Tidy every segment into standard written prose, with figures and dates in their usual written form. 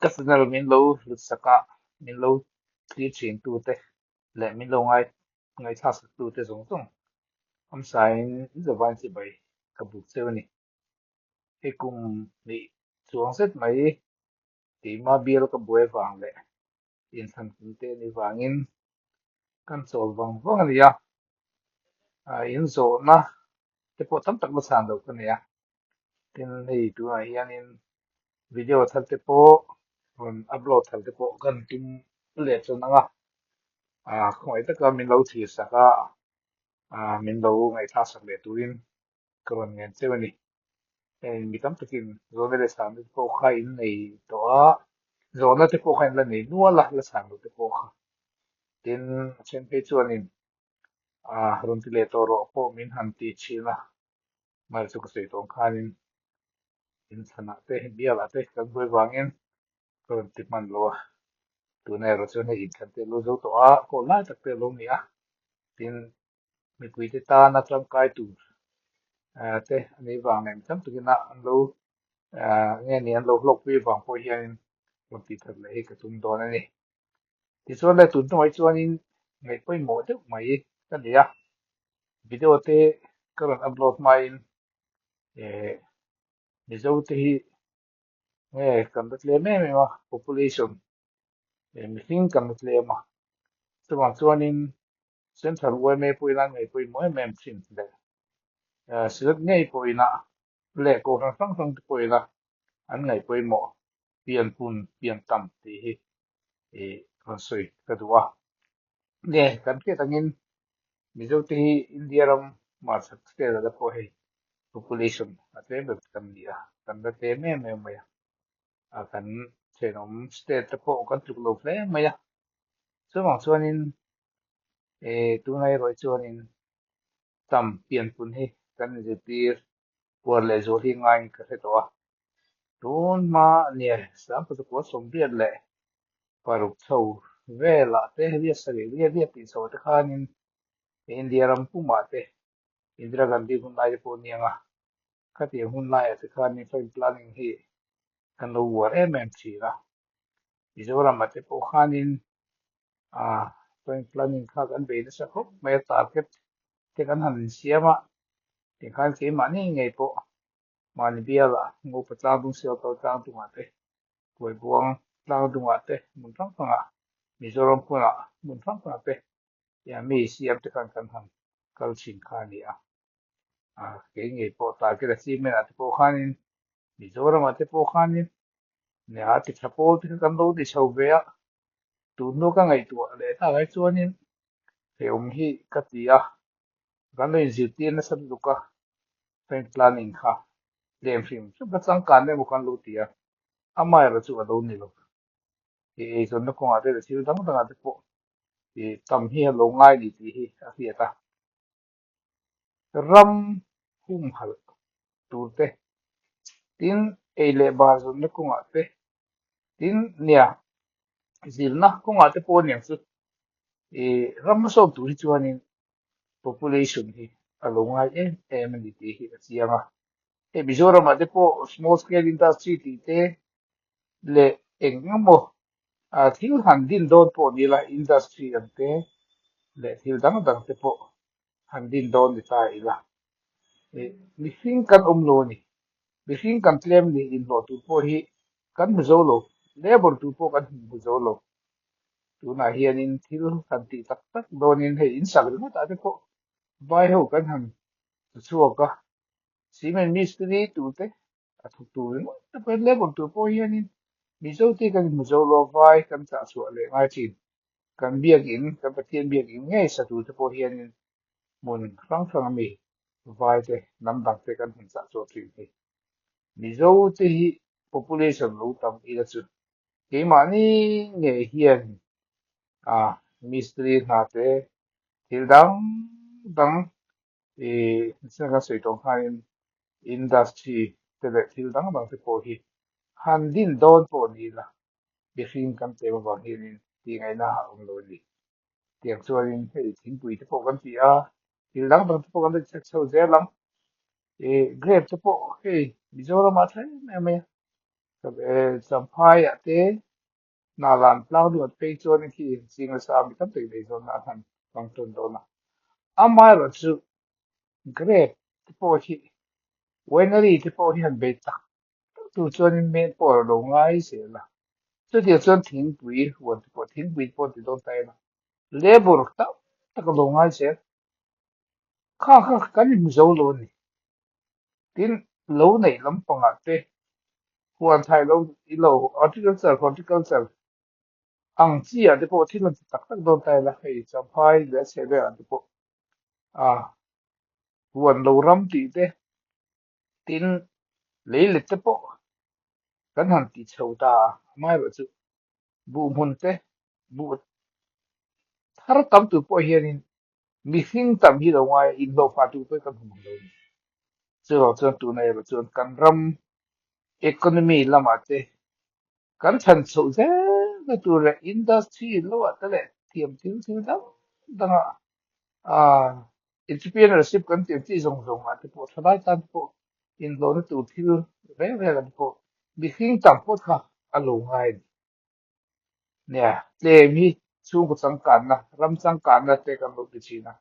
Kasnal min lo lut saka min lo tri chin tu te le min lo ngai thas tu te zong zong am sain zawan chi bai ka bu che ni he kum ni chuang set mai ti ma bial ka buai wang le in san kun te ni wangin kan chol wang wang ni ya in zo na te po tam tak ma san do ka ni ya tin hei tu a hian in video thal te po on upload thal te po kan tum le chon anga khoi ta ka min lo thi saka min lo ngai tha sak le turin karon ngen chewani mi tam takin zone le sam te po kha in nei to a zona te po kha in la nei nuala la sam te po kha tin chen pe chuanin ron ti le to ro po min han ti china mar chu ka sei tong khanin in sana te biala te kan boi wangin karon ti man lo tu nei ro chu nei in kan te lo zo to a ko lai tak te lo ni a tin mi pui te ta na tram kai tu te ani wang nem tam tu na an lo nghe ni an lo lok pi wang po hian kon ti thật le ka tum do na ni ti chuan le tun noi chuan in ngai poi mo te mai ka dia video te karon upload mai in e mi zo te hi nge kan dat le me me ma population mi hing kan dat le ma chuan chuan in central we me pui na ngai poi mo mem chin le silat ngai poi na le ko sang sang sang poi na an ngai poi mo pian pun pian tam ti hi e kon soi ka duwa ne kan ke tangin mizo te hi India ram ma sak te la ko he population ate be kam dia kan da te me me ya kan chenom state te po kan tuk lo ple me ya so ma chuan in tu nai roi chuan in tam pian pun hi kan je tir por le zo hi ngai ka he to tun ma ne sam pa ko som bian le paruk chho vela te ria sari ria ti so te khanin India ram pu ma te Indira Gandhi hun lai po nianga ka ti hun lai te khanin fa planning hi kan lo war em chi la Mizoram ma te po khanin a fa planning kha kan be na sa khop me target te kan han siama te khan ke ma ni ngai po ma ni bia la ngo pa tlang dung seo to tlang tu ma te koi buang tlang tu ma te mun tang tang a Mizoram pu na mun tang tang te ya mi siam te kan han kal chin kha ni ke ngai po target achievement at po khanin Mizoram ate po khanin ne ati chapo ti kan lo di chho ve a tu no ka ngai tu le ta ngai chuanin he hi ka ti a kan lo in zir ti na san lu ka pen planning kha lem phim chu ka chang kan ne mo kan lo ti a amai ra chu a lo ni lo zon na ko ate de sil dang dang ate po tam hi lo ngai ni ti hi a hi ta ram hum hal tu te tin e le ba zon na ko ate tin nia zil na ko ate po niang chu ram so tu hi chuanin population hi alungai em ni ti hi chianga Mizoram ate po small scale industry ti te le engmo thil han din don po ni la industry ante le thil dang dang te po han din don ni ta ila mi hing kan lo ni mi hing kan tlem ni in lo tu po hi kan mu zo lo labor tu po kan mu zo lo tu na hian in thil kan ti tak tak donin he in sak ri ta te po vai ho kan han chuaka Siemens Mystery tute a tutuin ta pen le bon tu po hianin mizo ti kan mizo lo vai kan cha chu le ngai chin kan biak in kan pathian biak in ngai sa tu te po hianin mun rang rang mi vai te nam dang te kan hun cha chu trin te mizo te hi population lo tam i la chu ke ma ni nge hian mystery na te thil dang dang sa ka sei tong khain industry te le thil dang dang te po hi han din don po ni la bi hring kan te ba hi ni ti ngai na ha lo ni tiang chuan hei thingpui te po kan ti a thil dang dang te po kan te chho ze lam grape te po hei Mizoram a thai me me cái sampai à thế na lan plau được pe cho nên khi sinh ra bị tâm tình để cho na thành bằng tuần đó na amai rồi chứ great tipo hi wenari tipo hi han beta tu cho nên men po lo ngai se la tu dia chon thing bui won po thing bui po ti don tai na labor ta ta ko lo ngai se kha kha kan ni zo lo ni tin lo nei lam panga te huan thai lo i lo horticulture ang chi à tipo thi lan tak tak don tai la hei champai le se le an tipo à huan lo ram ti te tin le le tipo kan han ti chho ta mai ba chu bu mun te bu thar tam tu po hian mi hing tam hi lo ngai in lo fa tu pe kan hum lo chu lo chuan tu nei lo chuan kan ram economy lama te kan chan chu ze na tu re industry lo ta le tiam tin tin dang dang à entrepreneurship kan tiam chi zong zong a te po thadai tan po in lo na tu thil ve ve kan po mi hing tam po kha a lo ngai nè le mi chung ko chang kan na ram chang kan na te kan lo ti chi na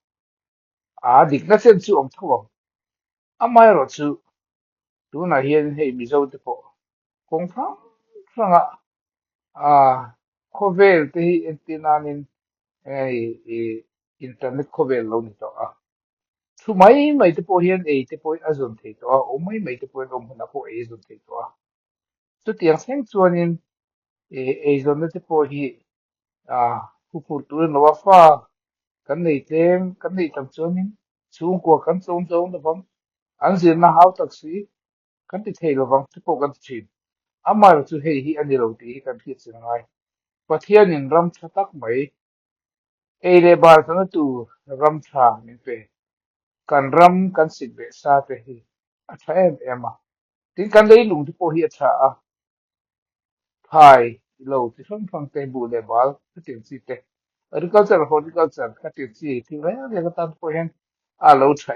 à dik na chen chu om thawm amai ro chu tu na hian hei mi zo te po kong thang thanga à khovel te hi antenna nin ei internet khovel lo ni to a thu mai te po hian ei te po a zon thei to a o mai te po rom hna po ei zon thei to a chu tiang seng chuanin ei zon na te po hi à hu phur tu no wa fa kan nei tam chuanin chung ko kan chong chong da bang an zin na hau taxi kan ti thei lo bang te po kan chin amar chu hei hi ani lo ti kan thi chin ngai pathian in ram thatak mai ei le bar kan tu ram tha min pe kan ram kan sit be sa te hi a tha em a tin kan lei lung ti po hi a tha a thai lo ti thong thong te bu le bal ti tin si te agriculture horticulture ka ti si ti ve le ka tan po hen a lo tha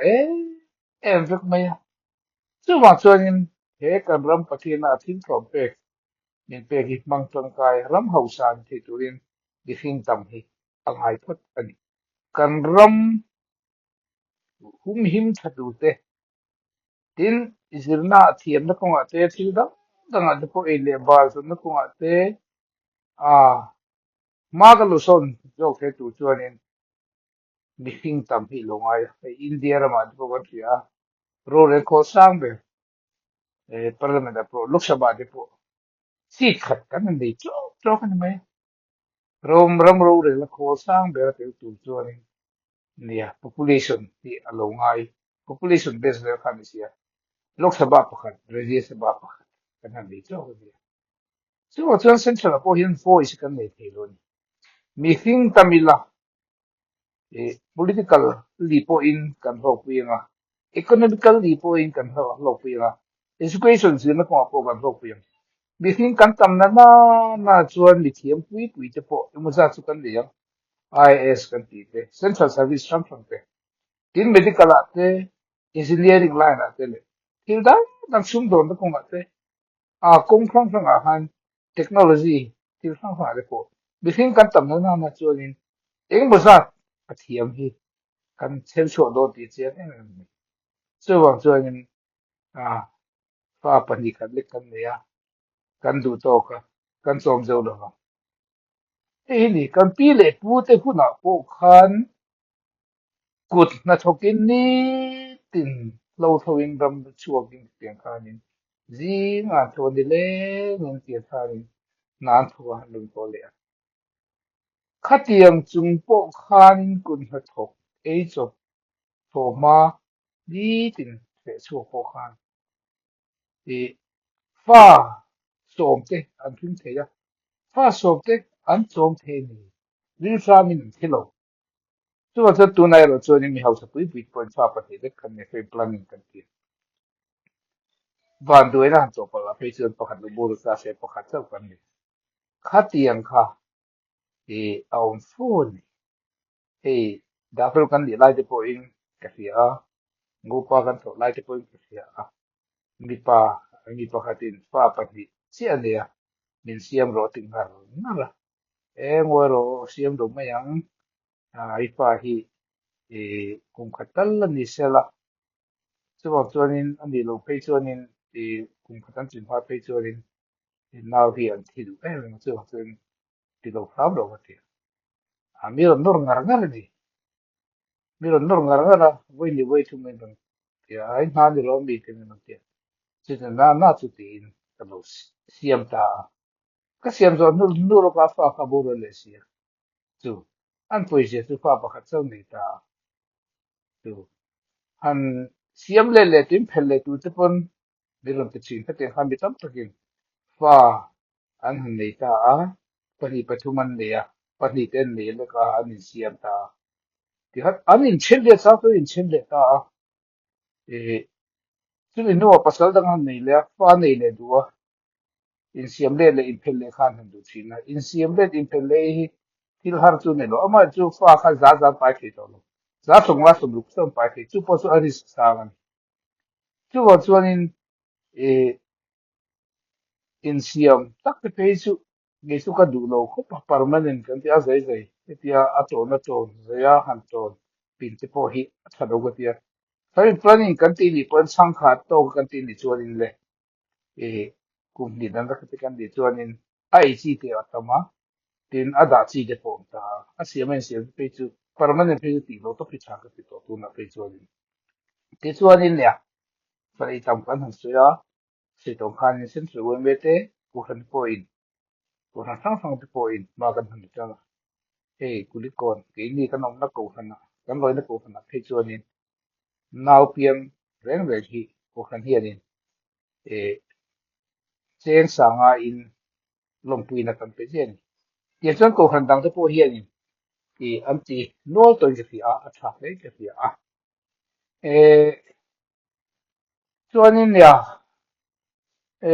em vek mai chu ma chuanin he kan ram pathian a thin thom pe min pe hi mang tang kai ram hau san thi turin di hing tam hi angai phot ani kan ram hum him thatu te tin zirna thiam na konga te thil da danga de po ele bal so na konga te a ma ga lo son jo ke tu chuanin di hing tam hi longai india ra ma de po kan thia ro re ko sang be parliament da pro lok sabha de po sit khat kan nei chok chok kan mai rom ram ro re la ko sang be ra te tu chuanin nia population ti alongai population base le khan sia lok sabha pakhat rajya sabha pakhat kan han ni chaw ni so chuan central po hian voice kan nei thei lo ni mi hing tamila political lipo in kan ho puinga economical lipo in kan ho puinga education sin na ko kan ho puinga mi hing kan tam na chuan mi thiam pui te po mu za chu kan liang IS kan ti te central service function te tin medical ate engineering line ate le til da nam sum don da kong ate a kong khang khang a han technology til khang khang ate po bising kan tam na chuanin eng boza a thiam hi kan chhem chho do ti che ne chu wang chuanin a fa pani kan le kan ne ya kan du to ka kan chom zo lo ma e ni kan pi le pu te hu na po khan kut na thokin ni tin lo thawin ram chuakin tiang khanin ji nga thon di le nin ti khanin nan thuwa lung ko le khatiang chung po khanin kun ha thok e cho tho ma ni tin se chu po khan e fa som te an thun the ya fa som te an som the ni ri sa min thilo chu wa tu nai ro chu ni mi hausa pui pui point fa pa the de kan ne fe planning kan ti van duai na to pa la fe chu pakhat lu bur sa se pakhat chau kan ni khatiang kha e aum phone e da fel kan di lai de po in ka fi a ngu pa kan to lai de po in ka fi a mi pa khatin fa pa ni chi anh à min siam ro ting har na la ngồi ro siam ro mai yang ifa hi kum khatal ni sela chuan chuanin ani lo phei chuanin kum khatan chin pha phei chuanin now hi an thi du chuan ti lo pham ro ti mi ro nor ngar ngar ni mi ro nor ngar ngar voi tu men ya ai na ni lo mi ken no ti chi na chu tin ka lo siam ta ka siam zo nu ro ka fa ka bo ro le sia chu an poi je tu fa pa khat chau nei ta chu han siam le tim phel le tu te pon mi ron te chin ta te han bi tam takin fa an han nei ta pani pathuman le ya pani ten le le ka an siam ta ti hat an in chen le sa to in chen le ta e chu ni no pasal dang han nei le fa nei le du in siam le in phel le khan han du china in siam le in phel le hi thil har chu ne lo ama chu fa kha za pai ke to lo za song la song luk som pai ke chu po chu ari sa ngan chu wa chuan e in siam tak te pe chu nge chu ka du lo kho pa permanent kan tia zai tia a to na to ya han to pin te po hi tha do ga tia sai planning kan ti ni pon sang kha to kan ti ni chuan in le e kum ni dan ka te kan di chuan in ai chi te atama tin ada chi de pom ta a siam en siam pe chu permanent pe ti lo to pi cha ka ti to tu na pe chuan in ti chuan in le fa i tam kan han su ya si tong khan in sen su wen me te ku han po in ku han sang te po in ma kan han ta kulikon ke ni kan om na ko han na kan loi na ko han na pe chuan in now pian reng re hi ku han hian in e chen sanga in long pui na kan pe jen ti chuan ko han dang te po hian in anti no to je fi a tha le ke fi a e chuan in ya e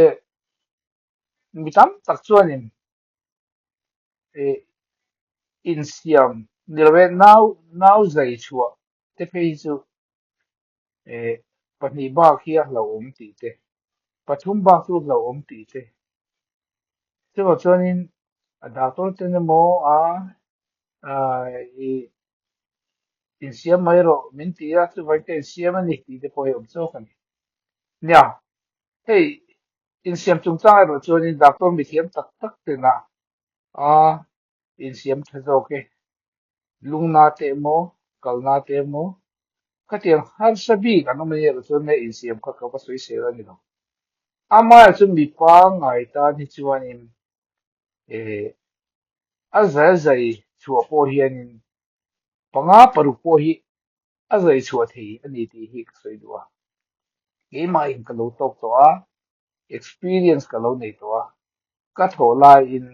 mi tam tak chuan in e in siam nilwe now zai chua te pe chu e pani ba khia lo om ti te pathum ba chu lo om ti te chu chuan in da to te ne mo a i in siam mai ro min ti a chu vai te siam ani ti te po om chu kan nya hey in siam chung chang ro chuan in da to mi thiam tak tak te na a in siam tha zo ke lungna te mo kalna te mo ka tiang har sabi kan no me ro chuan ne in siam kha ka pa soi se ra ni lo ama chu mi pa ngai ta ni chuan in e a zai chua po hian in panga paru po hi a zai chua thi ani ti hi ka soi duwa ke mai in ka lo tok to experience ka lo nei to ka thola in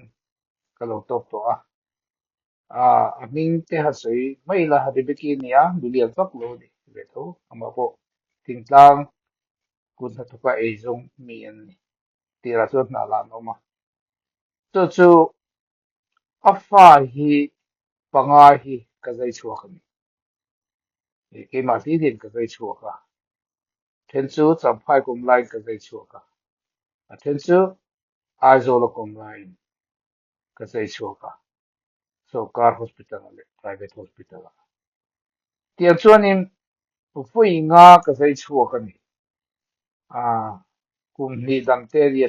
ka lo tok to ming te ha soi mai la ha de ki nia dulian tok lo ni ve tho ama ko ting tlang kun tha to ka e zong mi an ni ti ra chuan na la no ma chu chu a fa hi panga hi ka zai chua ka ni ke ma ti din ka zai chua ka then chu cham phai kum lai ka zai chua ka then chu a zo lo kum lai ka zai chua ka so car hospital le private hospital ti chuan in pui nga ka zai chua ka ni à cùng ni dan te ri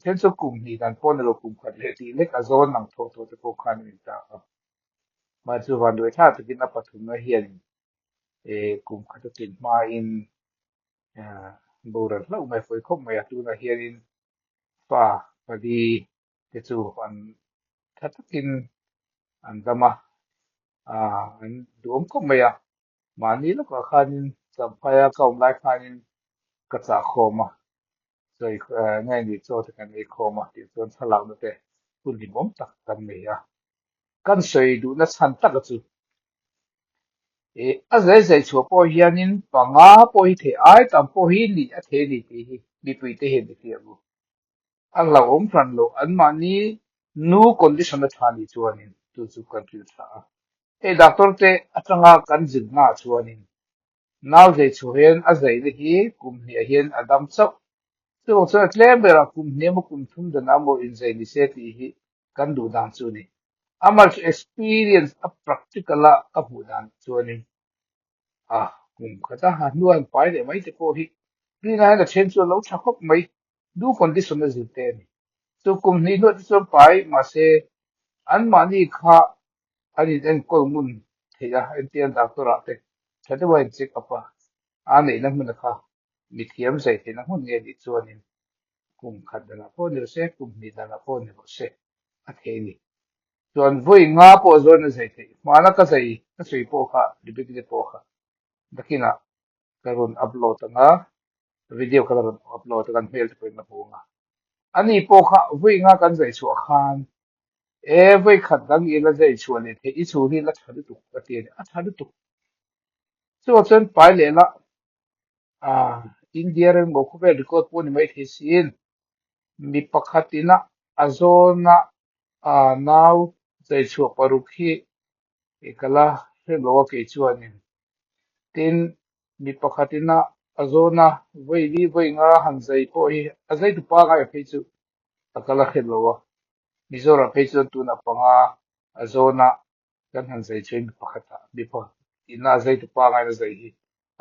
then chu cùng ni dan pon ro kum khat le ti le ka zon nang tho tho te ko khan ni ta ma chu van do tha te kin a pathum na hian e kum khat tin ma in à boran hlau mai foi khop mai tu na hian in pa padi te chu an that kin an dama à an duom khop mai ma ni lo ka khan in sam phaya kaum lai khan in ka cha khoma rồi ngay đi cho thì cái này khó mà thì tôi sẽ làm được thế tôi đi bấm tắc cái này căn sợi đủ nó sẵn tắc cái chú dễ chùa po hiền in bằng po hi thế ai tầm po hi ni thế ni thì đi tùy thế hiện được tiền luôn anh là ông phần lo anh mà ni nu condition nó thani chùa ni tôi chú cần chịu sa doctor te atanga kan jin na chùa ni nào dễ chùa hiền dễ đi hi cùng hi hiền adam chốc so so clever kum nemo kum thum da namo in zai ni se ti hi kan du dan chu ni amal experience a practical a hu dan chu ni kum khata ha nuan pai de mai te ko hi ri na la chen chu lo tha khop mai du condition na zin te ni so kum ni no ti so pai ma se an ma ni kha ani den ko mun the ya en tian doctor ate thate wa check up a nei na mun kha mi thiam sai te na hun nge di chu ni kum khat da na po ni se kum ni da na po ni se a the ni chuan voi nga po zo na sai the ma na ka sai ka sei po kha di bi de po kha dakina karun upload nga video karun upload kan mail ko na po nga ani po kha voi nga kan zai chu khan e voi khat dang i la zai chu le the I chu hi la thadu tu ka ti a thadu tu so chen pai le la a india ren mo ko be record po ni mai the sin mi pakhatina azona a now zai chu parukhi ekala he lo ke chuanin tin mi pakhatina azona voi nga han zai po hi azai tu pa ga phe chu akala he lo mizora phe chu tu na panga azona kan han zai chen pakhata mi pa ina zai tu pa ga na zai hi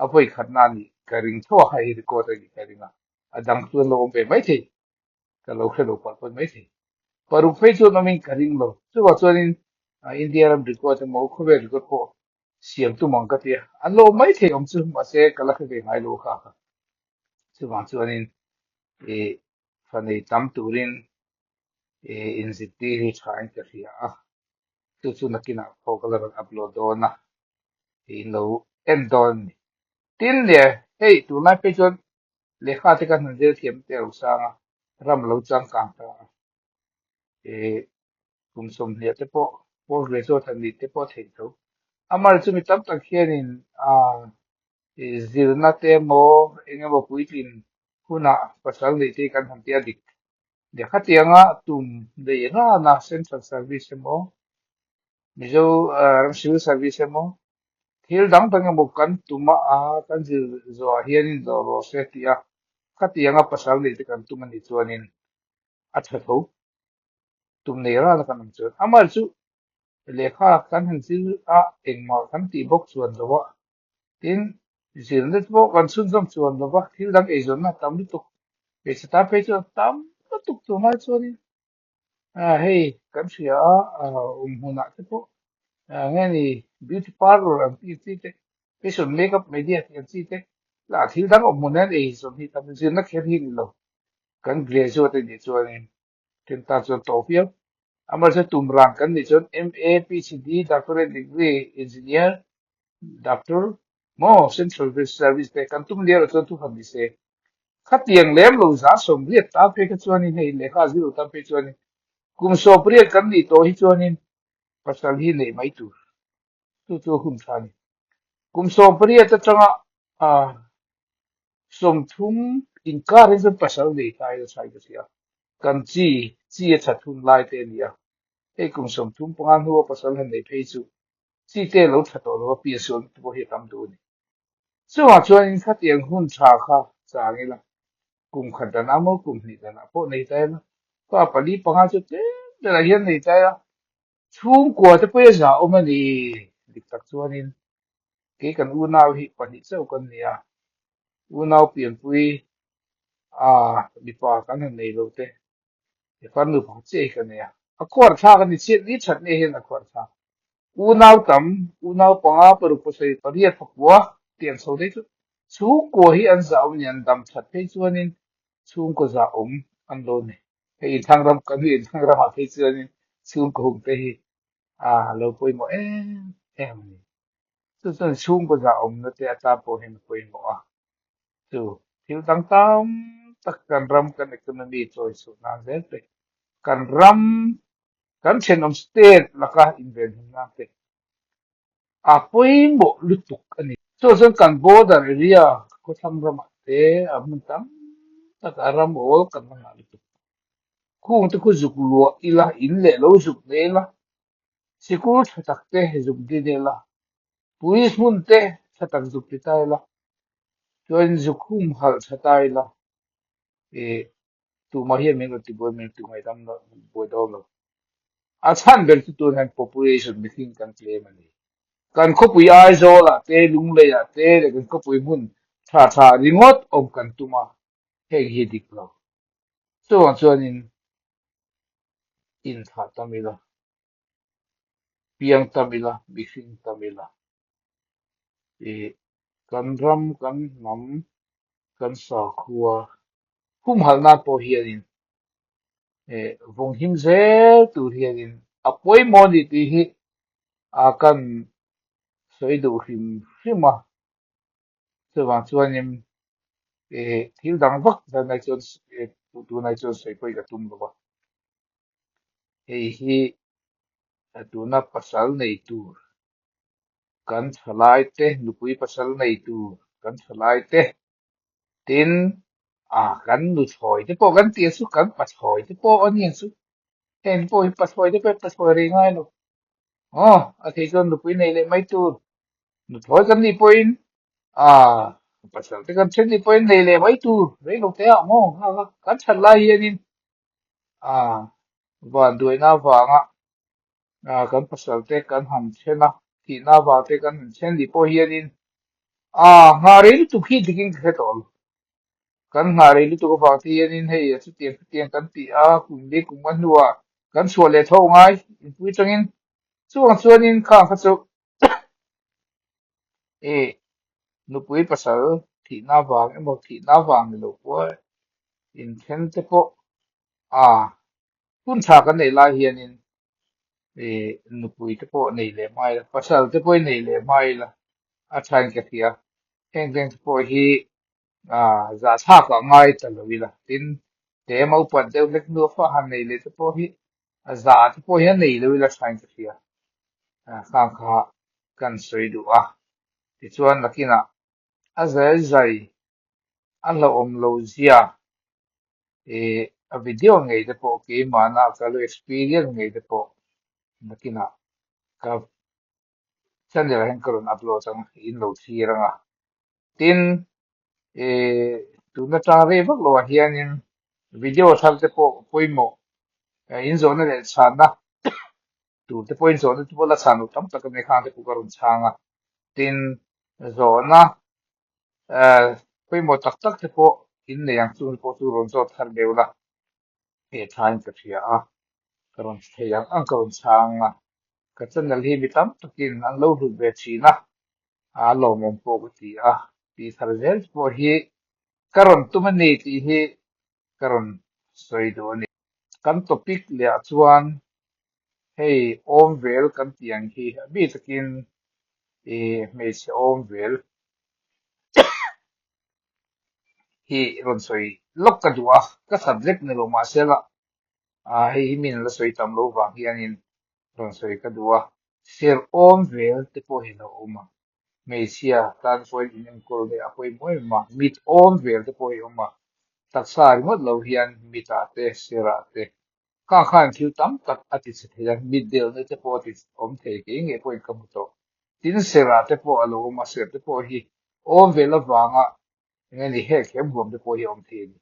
a voi khatna ni karing tho hai ri ko ta ni karinga adang tu lo be mai the ka lo khe lo pa pa mai the paru phe chu no min karing lo chu wa chuanin india ram ri ko ta mo khu be ri ko po siam tu mong ka tia an lo mai the om chu ma se kala khe be ngai lo kha chu wa chuanin e fanei tam turin e in ziti hi thain ka ria chu chu nakina ko kala upload do na in lo en don tin le hey tu mai pe chon le kha te kan han je thiam te ro sa ram lo chang kang ta e kum som le te po reso than ni te po thei tho amal chu mi tam tak hianin zirna te mo enge mo puitin huna pasal ni te kan han tia dik de khatianga tum de na na central service mo mizo civil service mo thil dang tang mo kan tuma kan zil zo hianin zo ro se tia khatianga pasal ni te kan tumani chuanin a thatho tum nei ra la kan chu amal chu lekha kan han sil a engma kan ti bok chuan lo tin zin let bo kan sun jom chuan lo ba thil dang e zon na tam lu tuk pe sta pe chu tam lu tuk tu mai chu ni hei kan sia huna te po nge ni beauty parlor am pi ti te pe sun makeup media ti ti te la thil dang om mun e zon hi tam zin na khe hi lo kan graduate ni chu ni tin ta chu to pia amal se tum ran kan ni chon MA PhD doctorate degree engineer doctor mo central service te kan tum ler chon tu ham ni se khat yang lem lo za som riat ta pe ka chuan ni nei le kha zero ta pe chuan ni kum so priat kan ni to hi chuan in pasal hi nei mai tu tu hum tha ni kum so priat ta changa a som thum in ka rin so pasal nei ta yo sai ka sia kan chi a thathun lai te ni a e kum som thum pangan hu pasal han nei phei chu chi te lo thato lo pi son tu hi tam tu ni so wa chuan in khat yang hun tha kha chang ila kum khat dan amo kum ni dan po nei ta na pa pali panga chu te de la hian nei ta ya chung ko te pe za o ma ni dik tak chuan in ke kan u nau hi pa ni chau kan ni a u nau pian pui a mi pa kan han nei lo te e fan nu pa che kan ya a kwar tha kan ni che ni chat ne hen a kwar tha u nau tam u nau panga paru po sei pariat phakwa tian so de chu chung ko hi an za om nian dam that pe chuan in chung ko za om an lo ne hei thang ram kan ni thang ram a pe chuan in chung ko hum te hi lo poi mo em ni chu chu chung ko za om na te ata po hen poi mo chu thil dang tam tak kan ram kan economy choice su na zel pe kan ram kan chen om state laka invent na te poi mo lutuk ani so so kan border area ko tham ram te amun tam tak aram ol kan na lutuk kung te ku zuk lo ila in le lo zuk ne la sikul tak te zuk di ne la puis mun te tak zuk ti tai la chuan zuk hum hal thatai la e tu ma hian min ti boy min tu mai dam lo boy dom lo a chan bel tu han population missing kan claim ani kan ko pui ai zo la te lung le ya te le kan ko pui mun tha ringot om kan tuma he hi dik lo so chuan in tha tamila piang tamila missing tamila e kan ram kan nam kan sa khuwa hum hal na po hian vong him zel tu hianin apoi moni ti hi a kan soi du him hima chuwang chuanin thil dang vak da nai chon tu nai chon soi poi ka tum lo ba hei hi tu na pasal nei tu kan thalai te nupui pasal nei tu kan thalai te tin kan nu thoi te po kan ti su kan pa thoi te po onian su hen po hi pa thoi te pe pa thoi ri ngai lo a thei chon nupui nei le mai tu nu thoi kan ni point pasal te kan chen ni point nei le mai tu rei lo te a mo kan chan lai hianin van đuôi na vanga kan pasal te kan han chena ti na va te kan han chen li po hianin nga re tu khi diking the tol kan nga re tu ko va ti hianin hei chu tiang kan ti kum de kum man nuwa kan sual le tho ngai in pui changin chuang chuanin khang kha chu e nu pui pasal ti na vang emo ti na vang lo po in chen te po kun tha kan nei lai hianin nu pui te po nei le mai la pasal te po nei le mai la a than ka tia heng heng te po hi za tha ka ngai ta lo wi la tin te mau pan te lek nu fa han nei le te po hi za te po hi nei lo wi la than ka tia khang kha kan soi du ti chuan lakina a zai zai a lo om lo zia a video ngei te po ke ma na ka lo experience ngei te po lakina ka channel hen karon upload ang in lo thiranga tin tu na tang re vak lo hianin video thal te po poimo in zone le chana tu te point zone te po la chanu tam tak me khan te ku karon changa tin zona poimo tak tak te po in ne yang chu po chu ron zo thar beula thain ka thia karon the yang ang karon changa ka channel hi mi tam takin an lo ru be china lo mom po ku ti thar zel po hi karon tumani ti hi karon soi do ni kan topic le chuan hei om vel kan tiang hi bi takin me se om vel hi ron soi lok ka duwa ka subject ne lo ma sela hei min la soi tam lo wang hianin ron soi ka duwa ser om vel te po hi no oma me sia tan foi in kol de apoi moi ma mit om vel te po hi oma taksa ringot lo hian mita te sera te ka khan thil tam tak ati se thela mid del ne te po ti om the ke nge point kam to tin sera te po alo ma se te po hi om vela wanga nge ni he kem bom te po hi om the ni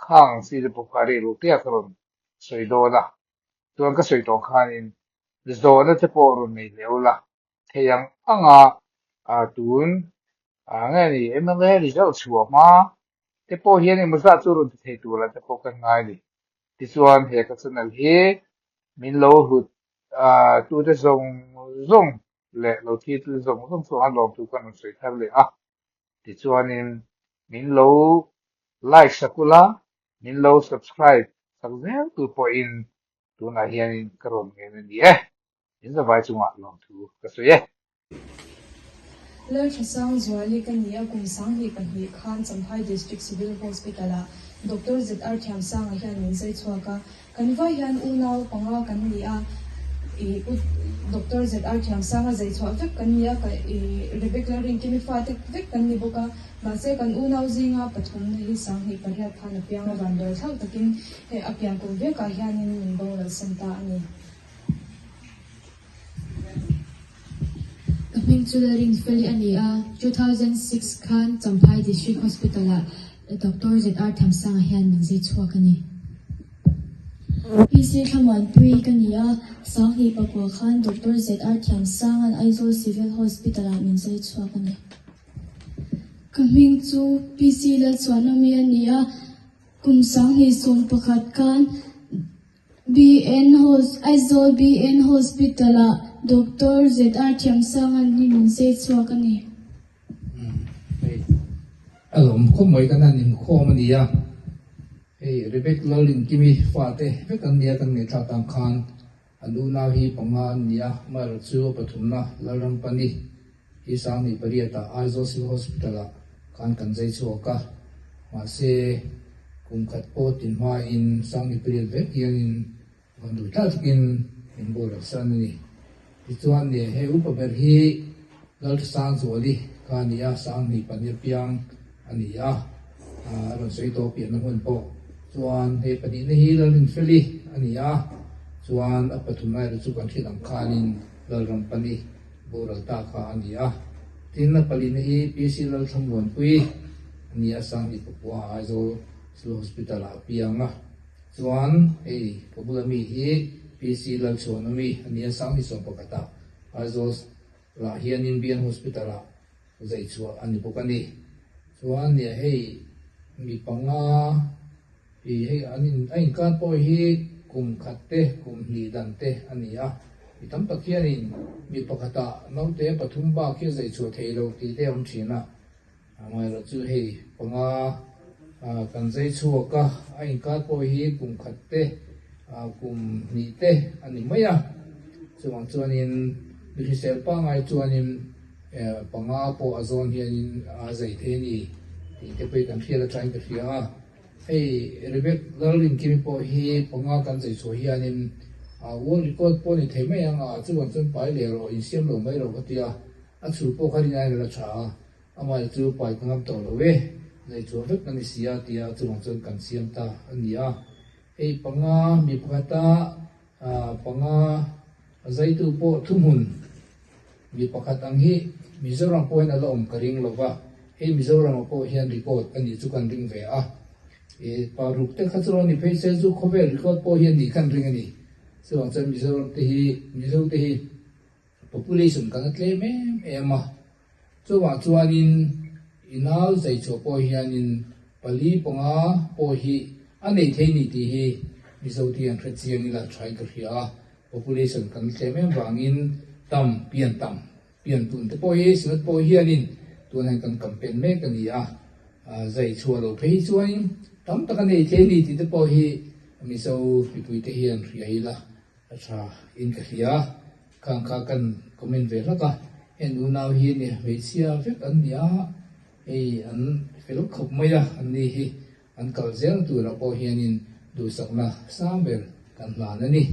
khang si te po kare ru te akron soi do la tuan ka soi to khan in zo na te po ru nei leula the yang anga tun nge ni emle ri zo chuwa ma te po hi ni ma sa chu ru te tu la te po ka ngai ni ti chuan he ka channel hi min lo hut tu te zong zong le lo thi tu zong zong so an lo tu kan soi thar le ti chuan in min lo like sakula min lo subscribe sak zel tu po in tu na hian in karon nge ni in za vai chunga lo tu ka so Lơ Sang Zuali kan nia kum sang hi kan hi Khan Champhai District Civil Hospital Dr. ZR Thiam Sang hian min sei chuaka kan vai hian unau panga kan nia Dr. ZR Thiam Sang zai chua vek kan nia ka regular ring kimi fa tek vek kan ni boka ma se kan unau zinga pathum hi sang hi pariat khan apiang van dor thau takin he apiang ko veka hian in min bo la santa ani Kaming Chularing Feli Ania 2006 Khan Champhai District Hospital Dr. ZR Thamsang hian min zai chhuak ani PC Thamwan Pui kania Sanghi Papua Khan Dr. ZR Thamsang an Aizawl Civil Hospital a min zai chhuak ani kaming chu PC la chuanami ania kum Sanghi som pakhat kan Aizawl BN Hospital a Dr. ZR Thamsang an min zai chhuak ani alom khom mai kana nim khom ania rebek lalin kimi fate vekan nia kan nge tha tang khan anu na hi panga nia mar chu pathumna laram pani hi sangni pariata Aizawl Civil Hospital kan jai chuaka ma se kum khat po tin ma in sangni pariat vek yang in vandu ta tikin in bol sanni chuan ne he upaber hi lal sang zuali kania sangni panir piang ania ron sei to pian na hon po chuan he pani na hi lalin feli ania chuan apathumai ru chu kan thilang khanin lalram pani boral ta kha ania tin na pali na hi PC lal thamwan pui ania Sanghi Papua Aizawl Civil Hospital a pianga chuan populami hi PC lal chonami ania Sanghi sompakata Aizawl la hianin BN Hospital a zai chua ani pokani chuan ne mi panga anin kan po hi kum khatte kum ni dante ania mi tam pakhianin mi pakhata naute pathumba khi zai chu theilo ti te om thina amai ro chu panga kan zai chu ka kan po hi kum khatte kum ni te ani maya chuanin mi sel pa ngai chuanin panga po azon hianin zai the ni ti te pe kan thia la trying ka thia rebek lalin kimi po hi panga kan zai chu hianin world record po ni thei mai anga chuan pai le ro in siam lo mai ro ka tia a chu po khari nai la tha amai chu pai kangam to lo we zai chu vek kan sia tia chuan kan siam ta ania panga mi phata panga zai tu po thumun mi pakhat ang hi Mizoram po na lo karing lo ba Mizoram po hian record ani chu kan ring ve a paruk te khatro ni face chu khobe record po hian ni kan ring ani chuan Mizoram te hi population kan tle me ema chuanin inal zai cho po hianin pali ponga po hi anei theini ti hi Mizotian Christian ila try ka hria population kan tle me wangin pian tun te po hi sinat po hianin tuan kan campaign me kan ia zai chua lo phei chuain tam takani theni ti te po hi mi so pipui te hian riaila acha in ka hria kan comment ve laka en unau hi ne veisia vek an nia an felok khop maya an ni hi an kalzel tu la po hianin du sakna samber kan hlan ani